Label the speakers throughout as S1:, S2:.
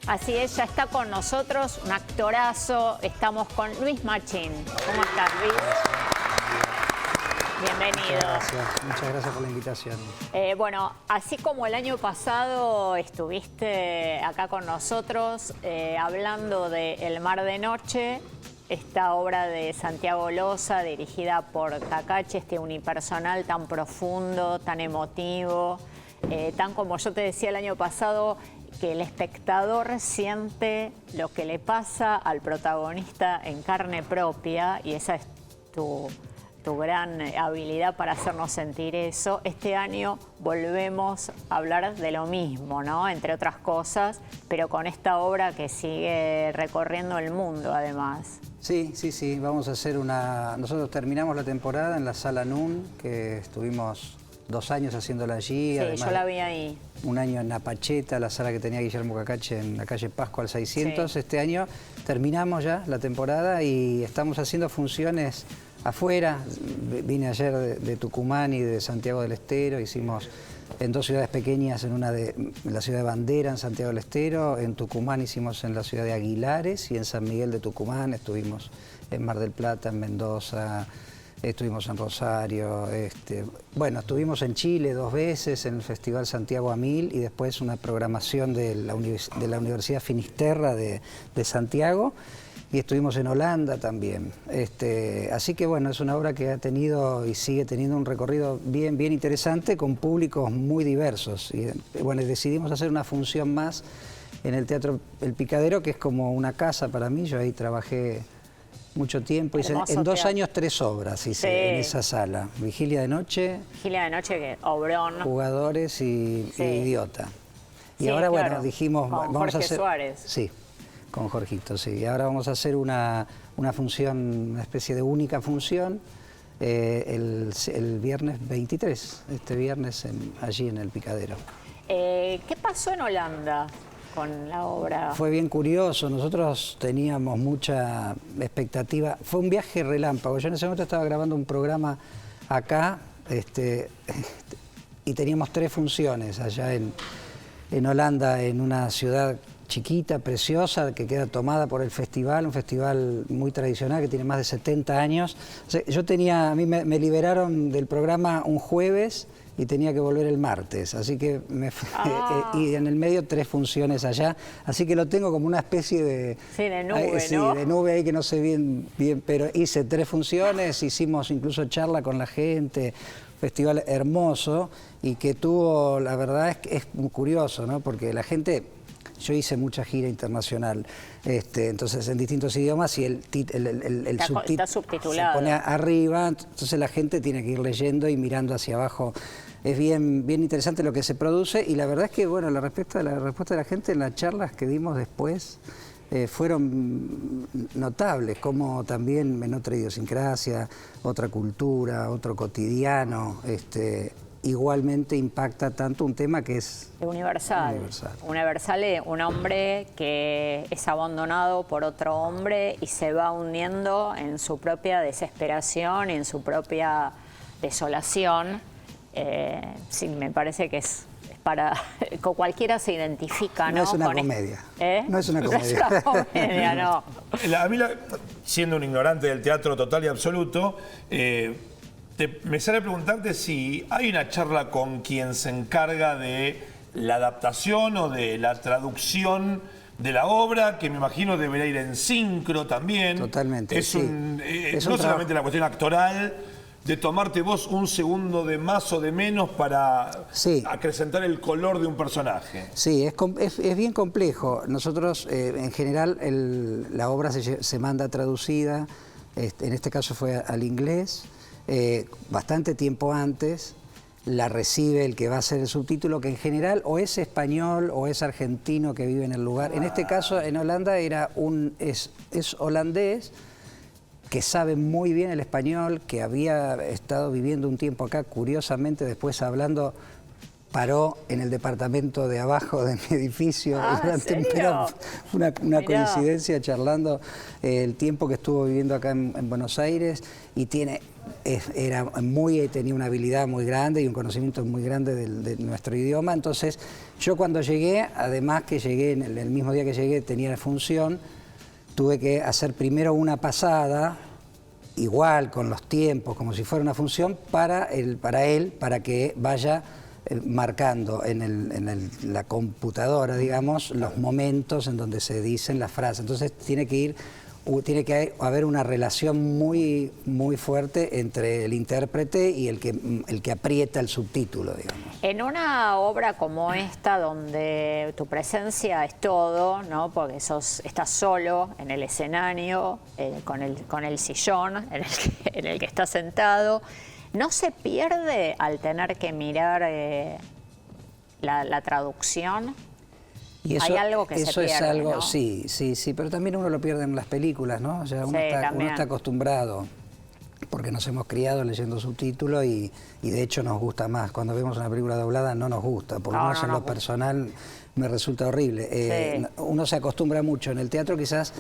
S1: Así es, ya está con nosotros un actorazo. Estamos con Luis Machín. ¿Cómo estás, Luis? Bienvenido.
S2: Muchas gracias por la invitación.
S1: Bueno, así como el año pasado estuviste acá con nosotros hablando de El mar de noche, esta obra de Santiago Loza dirigida por Cacachi, este unipersonal tan profundo, tan emotivo, tan como yo te decía el año pasado, que el espectador siente lo que le pasa al protagonista en carne propia, y esa es tu gran habilidad para hacernos sentir eso. Este año volvemos a hablar de lo mismo, ¿no? Entre otras cosas, pero con esta obra que sigue recorriendo el mundo, además.
S2: Sí, vamos a hacer una... Nosotros terminamos la temporada en la Sala NUN, que estuvimos 2 años haciéndola allí.
S1: Sí,
S2: además,
S1: yo la vi ahí.
S2: Un año en Napacheta, la sala que tenía Guillermo Cacachi en la calle Pascua al 600. Sí. Este año terminamos ya la temporada y estamos haciendo funciones afuera. Vine ayer de Tucumán y de Santiago del Estero. Hicimos en 2 ciudades pequeñas, en la ciudad de Bandera, en Santiago del Estero. En Tucumán hicimos en la ciudad de Aguilares y en San Miguel de Tucumán. Estuvimos en Mar del Plata, en Mendoza. Estuvimos en Rosario, bueno, estuvimos en Chile 2 veces, en el Festival Santiago a 1000, y después una programación de la Universidad Finisterra de Santiago, y estuvimos en Holanda también. Así que bueno, es una obra que ha tenido y sigue teniendo un recorrido bien interesante, con públicos muy diversos. Y bueno, decidimos hacer una función más en el Teatro El Picadero, que es como una casa para mí. Yo ahí trabajé mucho tiempo, hice en 2 años 3 obras hice en esa sala. Vigilia de noche.
S1: Vigilia de noche, que obrón.
S2: Jugadores y Idiota. Y ahora, claro, bueno, dijimos...
S1: Con
S2: vamos
S1: Jorge
S2: a hacer,
S1: Suárez.
S2: Sí, con Jorgito, sí. Y ahora vamos a hacer una función, una especie de única función, el viernes 23, este viernes allí en El Picadero.
S1: ¿Qué pasó en Holanda con la obra?
S2: Fue bien curioso, nosotros teníamos mucha expectativa. Fue un viaje relámpago. Yo en ese momento estaba grabando un programa acá y teníamos 3 funciones allá en Holanda, en una ciudad chiquita, preciosa, que queda tomada por el festival, un festival muy tradicional que tiene más de 70 años. O sea, a mí me liberaron del programa un jueves y tenía que volver el martes, así que y en el medio 3 funciones allá, así que lo tengo como una especie de...
S1: Sí, de nube,
S2: sí,
S1: ¿no?
S2: de nube ahí que no sé bien, pero hice 3 funciones, hicimos incluso charla con la gente, festival hermoso, y que tuvo, la verdad es muy curioso, ¿no? Porque la gente... Yo hice mucha gira internacional, entonces en distintos idiomas, y el subtítulo se pone arriba, entonces la gente tiene que ir leyendo y mirando hacia abajo. Es bien interesante lo que se produce, y la verdad es que, bueno, la respuesta de la gente en las charlas que dimos después fueron notables, como también en otra idiosincrasia, otra cultura, otro cotidiano, igualmente impacta tanto un tema que es
S1: universal. Universal, un hombre que es abandonado por otro hombre y se va hundiendo en su propia desesperación, en su propia desolación. Sí, me parece que es para... cualquiera se identifica, ¿no?
S2: No es una comedia. No es una comedia.
S1: No es una comedia, no.
S3: A mí, siendo un ignorante del teatro total y absoluto, me sale a preguntarte si hay una charla con quien se encarga de la adaptación o de la traducción de la obra, que me imagino deberá ir en sincro también.
S2: Totalmente,
S3: es no solamente la cuestión actoral, de tomarte vos un segundo de más o de menos para acrecentar el color de un personaje. Sí,
S2: es bien complejo. Nosotros, en general, la obra se manda traducida, en este caso fue al inglés, bastante tiempo antes. La recibe el que va a hacer el subtítulo, que en general o es español o es argentino que vive en el lugar. En este caso, en Holanda, es holandés, que sabe muy bien el español, que había estado viviendo un tiempo acá, curiosamente después hablando paró en el departamento de abajo de mi edificio
S1: ¿En serio?
S2: pero una
S1: Mirá.
S2: coincidencia charlando el tiempo que estuvo viviendo acá en Buenos Aires y tenía una habilidad muy grande y un conocimiento muy grande de nuestro idioma. Entonces yo cuando llegué, además que llegué en el mismo día que llegué tenía función, tuve que hacer primero una pasada igual con los tiempos, como si fuera una función para él, para que vaya marcando en la computadora, digamos, los momentos en donde se dicen las frases. Entonces tiene que haber una relación muy, muy fuerte entre el intérprete y el que aprieta el subtítulo, digamos.
S1: En una obra como esta, donde tu presencia es todo, ¿no? Porque estás solo en el escenario, con el sillón en el que estás sentado, ¿no se pierde al tener que mirar la traducción?
S2: Y eso,
S1: hay algo que
S2: eso
S1: se
S2: es
S1: pierde,
S2: algo,
S1: ¿no?
S2: sí, pero también uno lo pierde en las películas, ¿no? O sea, uno está acostumbrado, porque nos hemos criado leyendo subtítulos y de hecho nos gusta más. Cuando vemos una película doblada no nos gusta, por lo menos en lo personal me resulta horrible. Uno se acostumbra mucho. En el teatro quizás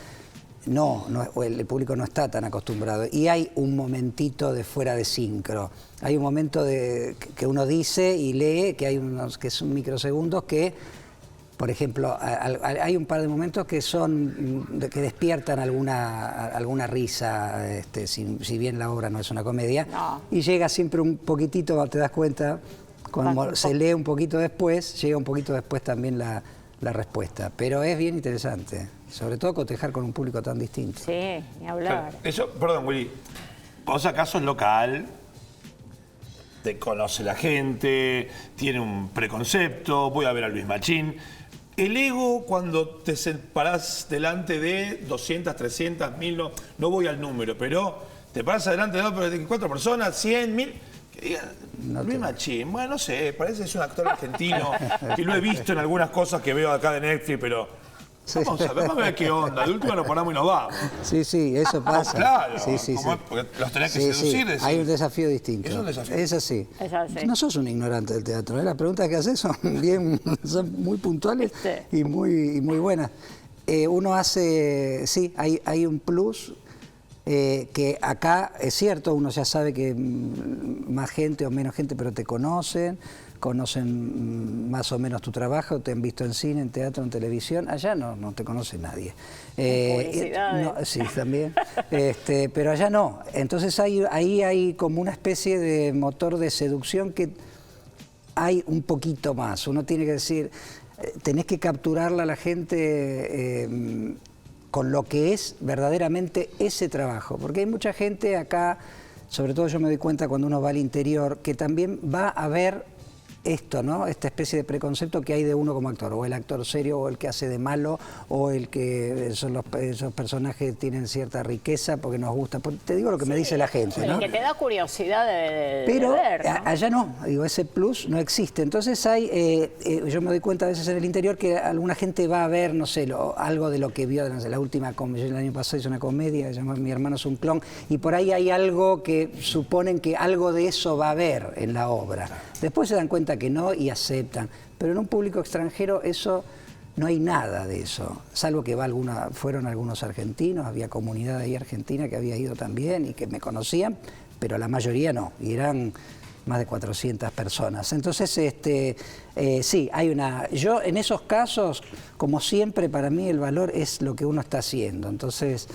S2: el público no está tan acostumbrado. Y hay un momentito de fuera de sincro. Hay un momento que uno dice y lee, que hay unos que son microsegundos que... Por ejemplo, hay un par de momentos que despiertan alguna risa, si bien la obra no es una comedia, y llega siempre un poquitito, te das cuenta, como se lee un poquito después, llega un poquito después también la respuesta. Pero es bien interesante, sobre todo cotejar con un público tan distinto.
S1: Sí, ni hablar.
S3: Eso, perdón, Willy, vos acaso es local, te conoce la gente, tiene un preconcepto, voy a ver a Luis Machín. El ego, cuando te parás delante de 200, 300, 1000, no voy al número, pero te parás delante de 4 personas, 100, 1000, que digan, Luis Machín, bueno, no sé, parece que es un actor argentino, que lo he visto en algunas cosas que veo acá de Netflix, pero... Vamos a ver qué onda, de última nos paramos y nos vamos.
S2: Sí, eso pasa.
S3: Claro,
S2: sí.
S3: porque los tenés que seducir.
S2: Sí. Hay un desafío distinto.
S3: Es un desafío.
S2: Es así. No sos un ignorante del teatro, ¿eh? Las preguntas que haces son muy puntuales y muy buenas. Uno hace, hay un plus que acá es cierto, uno ya sabe que más gente o menos gente, pero te conocen más o menos tu trabajo, te han visto en cine, en teatro, en televisión. Allá no te conoce nadie. Sí, también. Pero allá no. Entonces ahí hay como una especie de motor de seducción que hay un poquito más. Uno tiene que decir, tenés que capturarla a la gente con lo que es verdaderamente ese trabajo. Porque hay mucha gente acá, sobre todo yo me doy cuenta cuando uno va al interior, que también va a ver esto, ¿no? Esta especie de preconcepto que hay de uno como actor, o el actor serio, o el que hace de malo, o el que esos personajes tienen cierta riqueza porque nos gusta. Te digo lo que me dice la gente, ¿no?
S1: Que te da curiosidad de ver, ¿no?
S2: Allá no, digo, ese plus no existe. Entonces yo me doy cuenta a veces en el interior que alguna gente va a ver, no sé, algo de lo que vio, no sé, la última comedia, el año pasado hizo una comedia, se llama Mi hermano es un clon, y por ahí hay algo que suponen que algo de eso va a haber en la obra. Después se dan cuenta que no y aceptan. Pero en un público extranjero eso no hay nada de eso. Salvo que fueron algunos argentinos, había comunidad ahí argentina que había ido también y que me conocían, pero la mayoría no, y eran más de 400 personas. Entonces, sí, yo en esos casos, como siempre, para mí el valor es lo que uno está haciendo. Entonces,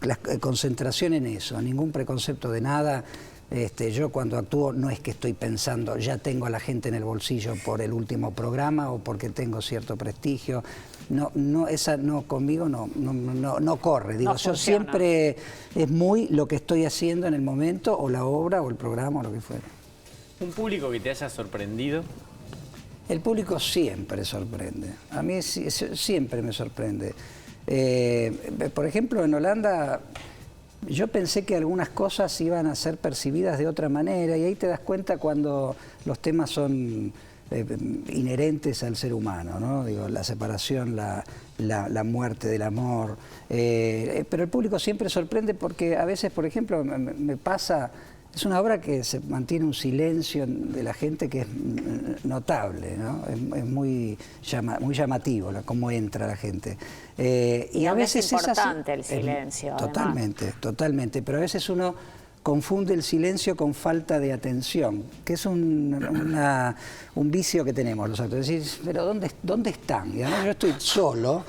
S2: la concentración en eso, ningún preconcepto de nada. Yo cuando actúo no es que estoy pensando, ya tengo a la gente en el bolsillo por el último programa o porque tengo cierto prestigio. Conmigo no corre. Digo, yo siempre es muy lo que estoy haciendo en el momento, o la obra, o el programa, o lo que fuera.
S4: ¿Un público que te haya sorprendido?
S2: El público siempre sorprende. A mí siempre me sorprende. Por ejemplo, en Holanda... Yo pensé que algunas cosas iban a ser percibidas de otra manera y ahí te das cuenta cuando los temas son inherentes al ser humano, ¿no? Digo, la separación, la muerte del amor. Pero el público siempre sorprende porque a veces, por ejemplo, me pasa, es una obra que se mantiene un silencio de la gente que es notable, ¿no? Es muy llamativo cómo entra la gente.
S1: Y a veces es importante el silencio.
S2: Totalmente, totalmente, pero a veces uno confunde el silencio con falta de atención, que es un vicio que tenemos los actores. Decir, pero ¿dónde están? Y además yo estoy solo,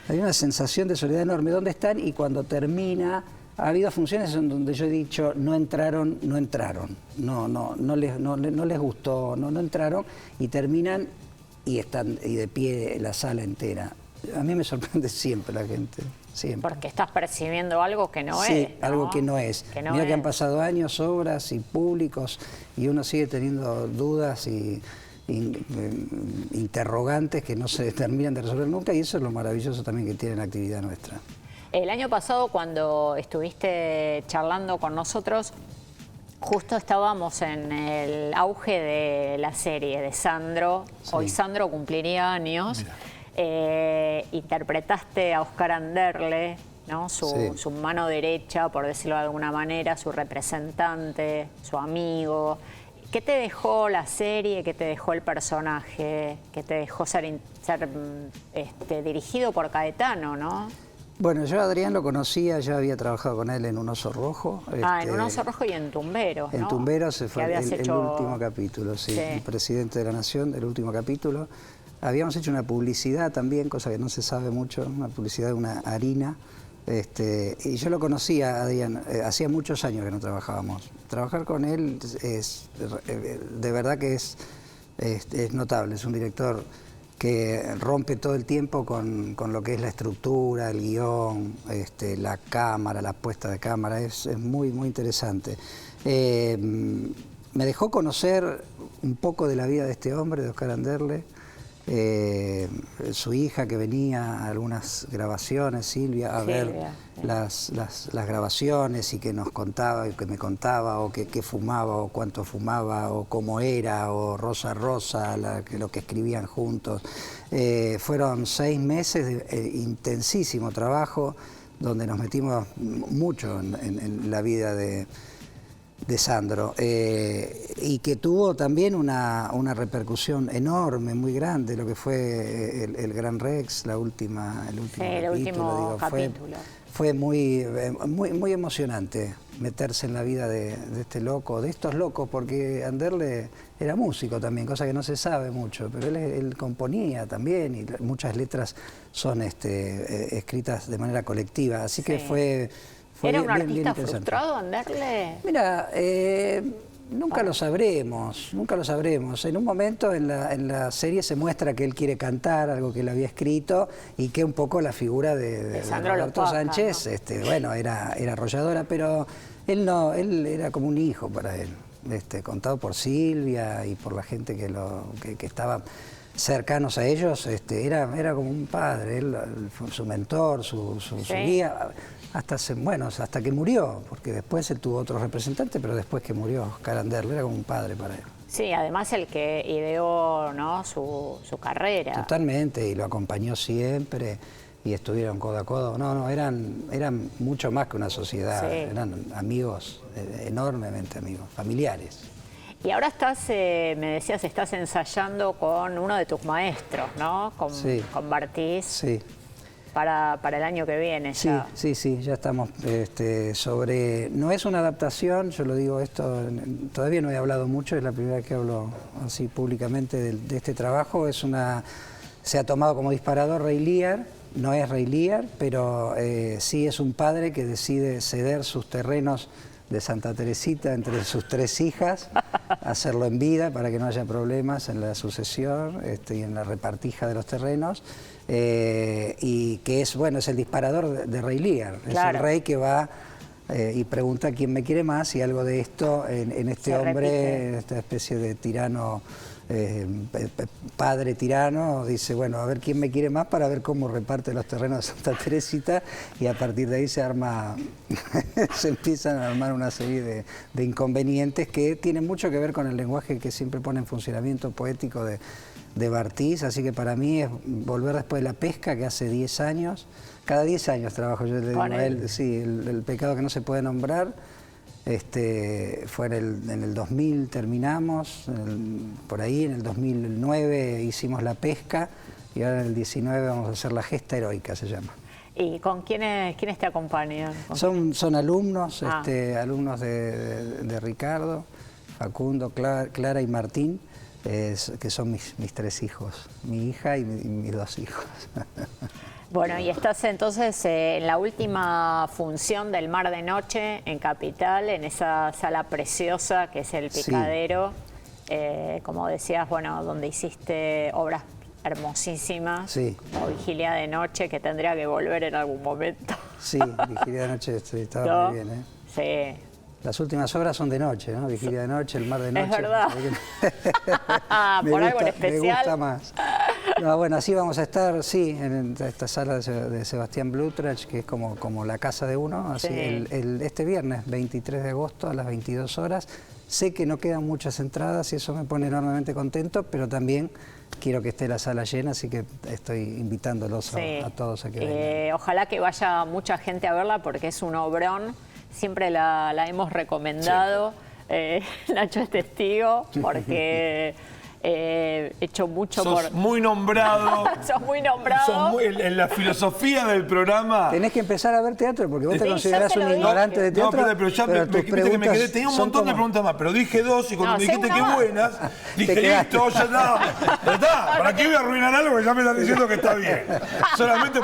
S2: hay una sensación de soledad enorme. ¿Dónde están? Y cuando termina, ha habido funciones en donde yo he dicho, no entraron, no les gustó, no entraron, y terminan y están de pie la sala entera. A mí me sorprende siempre la gente. Siempre.
S1: Porque estás percibiendo algo que no es.
S2: Sí,
S1: ¿no?
S2: algo que no es. Mira que han pasado años, obras y públicos, y uno sigue teniendo dudas y interrogantes que no se terminan de resolver nunca, y eso es lo maravilloso también que tiene la actividad nuestra.
S1: El año pasado, cuando estuviste charlando con nosotros, justo estábamos en el auge de la serie de Sandro. Sí. Hoy Sandro cumpliría años. Interpretaste a Oscar Anderle, ¿no? Su mano derecha, por decirlo de alguna manera, su representante, su amigo. ¿Qué te dejó la serie? ¿Qué te dejó el personaje? ¿Qué te dejó ser dirigido por Caetano, no?
S2: Bueno, yo a Adrián lo conocía, ya había trabajado con él en Un oso rojo.
S1: En Un oso rojo y en Tumberos, ¿no?
S2: En Tumberos se fue el último capítulo, sí. El presidente de la Nación, el último capítulo. Habíamos hecho una publicidad también, cosa que no se sabe mucho, una publicidad de una harina. Y yo lo conocía, Adrián, hacía muchos años que no trabajábamos. Trabajar con él es de verdad que es notable, es un director que rompe todo el tiempo con lo que es la estructura, el guión, la cámara, la puesta de cámara, es muy, muy interesante. Me dejó conocer un poco de la vida de este hombre, de Oscar Anderle. Su hija que venía a algunas grabaciones, Silvia, a ver las grabaciones y que nos contaba, que me contaba, o qué fumaba, o cuánto fumaba, o cómo era, o Rosa Rosa, lo que escribían juntos. Fueron 6 meses de intensísimo trabajo, donde nos metimos mucho en la vida de Sandro, y que tuvo también una repercusión enorme, muy grande, lo que fue el Gran Rex, el último capítulo. Fue muy emocionante meterse en la vida de este loco, de estos locos, porque Anderle era músico también, cosa que no se sabe mucho, pero él componía también, y muchas letras son escritas de manera colectiva, así que fue
S1: ¿Era un artista frustrado, Anderle?
S2: Mira, nunca lo sabremos, nunca lo sabremos. En un momento en la serie se muestra que él quiere cantar, algo que él había escrito, y que un poco la figura de Roberto Sánchez, ¿no? Bueno, era arrolladora, pero él era como un hijo para él, contado por Silvia y por la gente que estaba cercanos a ellos, era como un padre, él, su mentor, su guía, hasta que murió, porque después él tuvo otros representantes, pero después que murió Oscar Anderle era como un padre para él.
S1: Sí, además el que ideó, ¿no?, su carrera.
S2: Totalmente, y lo acompañó siempre, y estuvieron codo a codo. No, eran mucho más que una sociedad, eran amigos, enormemente amigos, familiares.
S1: Y ahora me decías, estás ensayando con uno de tus maestros, ¿no? Con Bartiz. Sí. Para el año que viene ya. Sí, ya estamos no es una adaptación, yo lo digo esto, todavía no he hablado mucho, es la primera vez que hablo así públicamente de este trabajo. Se ha tomado como disparador Ray Lear, no es Ray Lear, pero sí es un padre que decide ceder sus terrenos de Santa Teresita entre sus 3 hijas, hacerlo en vida para que no haya problemas en la sucesión y en la repartija de los terrenos, y que es el disparador de Ray Lear, es el rey que va y pregunta quién me quiere más, y algo de esto en este hombre, en esta especie de tirano, padre tirano, dice, bueno, a ver quién me quiere más para ver cómo reparte los terrenos de Santa Teresita, y a partir de ahí se empiezan a armar una serie de inconvenientes que tienen mucho que ver con el lenguaje que siempre pone en funcionamiento poético de Bartiz, así que para mí es volver después de la pesca, que hace 10 años, cada 10 años trabajo, yo le digo a él, sí, el pecado que no se puede nombrar,
S2: Fue en el 2000 terminamos, por ahí en el 2009 hicimos la pesca y ahora en el 19 vamos a hacer la gesta heroica, se llama.
S1: ¿Y con quiénes te acompañan?
S2: Son alumnos,
S1: Ah.
S2: alumnos de Ricardo, Facundo, Clara y Martín, que son mis 3 hijos, mi hija y mis 2 hijos.
S1: Bueno, y estás entonces en la última función del Mar de Noche en Capital, en esa sala preciosa que es el Picadero. Como decías, bueno, donde hiciste obras hermosísimas,
S2: Sí.
S1: como Vigilia de Noche, que tendría que volver en algún momento.
S2: Sí, Vigilia de Noche estaba
S1: ¿No?
S2: muy bien,
S1: Sí.
S2: Las últimas obras son de noche, ¿no? Vigilia de Noche, El Mar de Noche.
S1: Es verdad.
S2: Me
S1: Por algo en
S2: gusta-
S1: especial.
S2: Me gusta más. No, bueno, así vamos a estar, sí, en esta sala de Sebastián Blutrach, que es como la casa de uno, así
S1: Sí.
S2: este viernes, 23 de agosto, a las 22 horas. Sé que no quedan muchas entradas y eso me pone enormemente contento, pero también quiero que esté la sala llena, así que estoy invitándolos
S1: Sí.
S2: a todos a que vengan.
S1: Ojalá que vaya mucha gente a verla porque es un obrón. Siempre la hemos recomendado. Nacho es testigo porque he hecho mucho
S3: Sos
S1: por...
S3: muy nombrado.
S1: Sos muy nombrado.
S3: En la filosofía del programa.
S2: Tenés que empezar a ver teatro porque vos te
S1: Sí,
S2: considerás
S1: ya te
S2: un
S1: lo dije.
S2: ignorante de
S3: No,
S2: teatro.
S3: pero ya
S2: pero
S3: me
S2: tus
S3: viste que me
S2: preguntas
S3: quedé. Tenía un
S2: son
S3: montón de
S2: como-
S3: preguntas más, pero dije 2 y cuando
S1: No,
S3: me dijiste
S1: sé
S3: que
S1: una más.
S3: buenas, dije
S2: Te quedaste.
S3: listo, ya está. Ya está. ¿Para qué voy a arruinar algo que ya me están diciendo que está bien? Solamente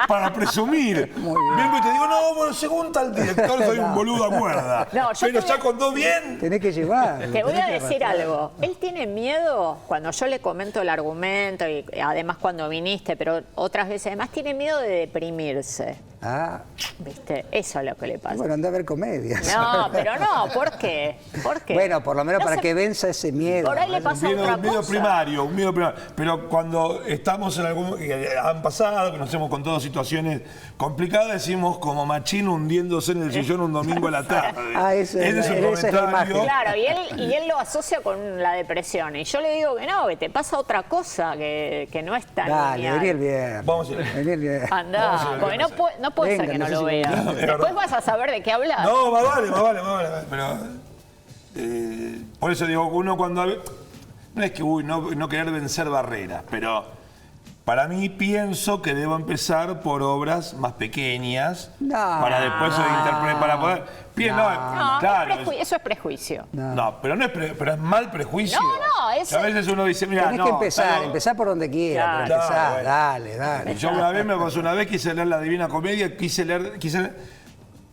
S3: para presumir. Vengo y te digo, no, bueno, según tal director soy un boludo a cuerda.
S1: No, yo
S3: Pero
S1: te
S3: ya
S1: voy a-
S3: contó bien.
S2: Tenés que llevar.
S1: Te voy a
S2: tenés que
S1: decir
S2: arrastrar.
S1: algo. Él tiene miedo cuando yo le comento el argumento y además cuando viniste, pero otras veces además tiene miedo de deprimirse.
S2: Ah,
S1: ¿Viste? Eso es lo que le pasa.
S2: bueno, anda a ver comedias.
S1: No, pero no, ¿por qué? ¿Por qué?
S2: Bueno, por lo menos
S1: No
S2: para
S1: se-
S2: que venza ese miedo.
S1: Por ahí le pasa otra
S3: Un miedo
S1: cosa.
S3: primario, un miedo primario. Pero cuando estamos en algún... han pasado, que nos hemos contado situaciones complicadas, decimos como Machín hundiéndose en el sillón un domingo a la tarde.
S2: Ah, esa es
S3: Ese
S2: la-
S3: un
S2: esa es la
S3: comentario.
S2: imagen.
S1: Claro, y él lo asocia con la depresión. Y yo le digo que no, que te pasa otra cosa, que no es tan
S2: Dale,
S1: lineal.
S2: vení el viernes.
S3: Vamos a ir.
S2: Vení el viernes.
S1: Andá, porque no puede ser
S2: Venga,
S1: que no
S2: no sé
S1: lo
S2: si-
S1: veas.
S3: No, es
S1: Después
S3: verdad.
S1: vas a saber de qué hablas.
S3: No, más vale. Pero por eso digo, uno cuando... No es que no querer vencer barreras, pero para mí pienso que debo empezar por obras más pequeñas
S2: No.
S3: para después interpretar, para poder...
S1: No,
S3: claro.
S1: eso es prejuicio.
S3: No, pero pero es mal prejuicio.
S1: No, eso-
S3: A veces uno dice, mira,
S2: Tenés
S3: no,
S2: que empezar,
S3: pero-
S2: empezar por donde quieras, pero
S3: Claro,
S2: empezar,
S3: bueno.
S2: dale.
S3: Yo una vez me pasó, quise leer la Divina Comedia,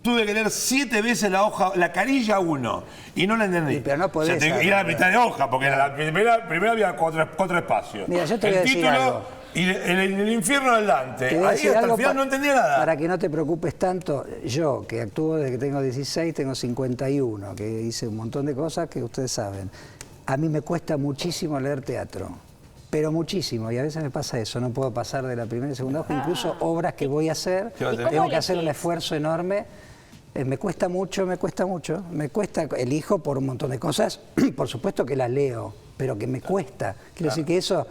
S3: tuve que leer 7 veces la carilla 1 y no la entendí.
S2: Sí, pero no podés
S3: Ir a la
S2: saber.
S3: mitad de hoja, porque en la primera había cuatro espacios.
S2: Mira, yo te voy
S3: el
S2: a decir
S3: título
S2: algo.
S3: y el infierno del Dante.
S2: Te voy a
S3: Ahí
S2: decir
S3: hasta
S2: algo
S3: el final no entendía nada.
S2: Para que no te preocupes tanto, yo que actúo desde que tengo 16, tengo 51, que hice un montón de cosas que ustedes saben. A mí me cuesta muchísimo leer teatro, pero muchísimo, y a veces me pasa eso, no puedo pasar de la primera y segunda hoja, incluso obras que voy a hacer,
S3: ¿Qué vas a hacer?
S2: tengo
S1: ¿Cómo
S2: que hacer un
S1: elegís?
S2: esfuerzo enorme. Me cuesta mucho, elijo por un montón de cosas, por supuesto que las leo, pero que me cuesta. Quiero decir que eso...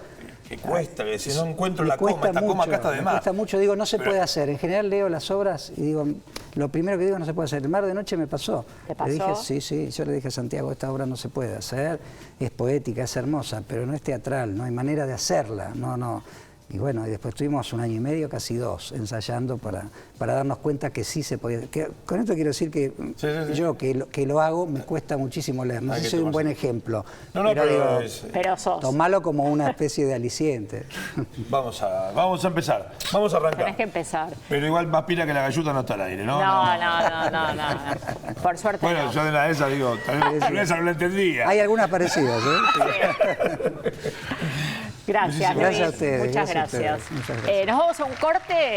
S3: Que cuesta, que si no encuentro
S2: Me
S3: la coma,
S2: cuesta
S3: esta coma acá está de
S2: me
S3: más.
S2: cuesta mucho, digo, no se
S3: Pero-
S2: puede hacer. En general leo las obras y digo, lo primero que digo no se puede hacer. El Mar de Noche me pasó.
S1: ¿Te pasó?
S2: Le dije, sí, yo le dije a Santiago, esta obra no se puede hacer, es poética, es hermosa, pero no es teatral, no hay manera de hacerla, no. Y bueno, y después estuvimos 1 año y medio, casi 2, ensayando para darnos cuenta que sí se podía. Con esto quiero decir que
S3: Sí.
S2: yo que lo hago me cuesta muchísimo leer. No
S3: Hay
S2: sé
S3: que
S2: si soy un
S3: tomarse.
S2: buen ejemplo.
S3: No, pero
S2: digo,
S1: Pero sos.
S2: tomalo como una especie de aliciente.
S3: Vamos a empezar. Vamos a arrancar.
S1: Tenés que empezar.
S3: Pero igual más pila que la galluta no está al aire, ¿no?
S1: No. Por suerte
S3: Bueno,
S1: no.
S3: yo de la esa digo, tal vez no lo entendía.
S2: Hay algunas parecidas, ¿eh?
S1: Gracias,
S2: Gracias
S1: Luis.
S2: a ustedes,
S1: Muchas
S2: gracias a
S1: gracias.
S2: ustedes. Muchas gracias.
S1: Nos vamos a un corte.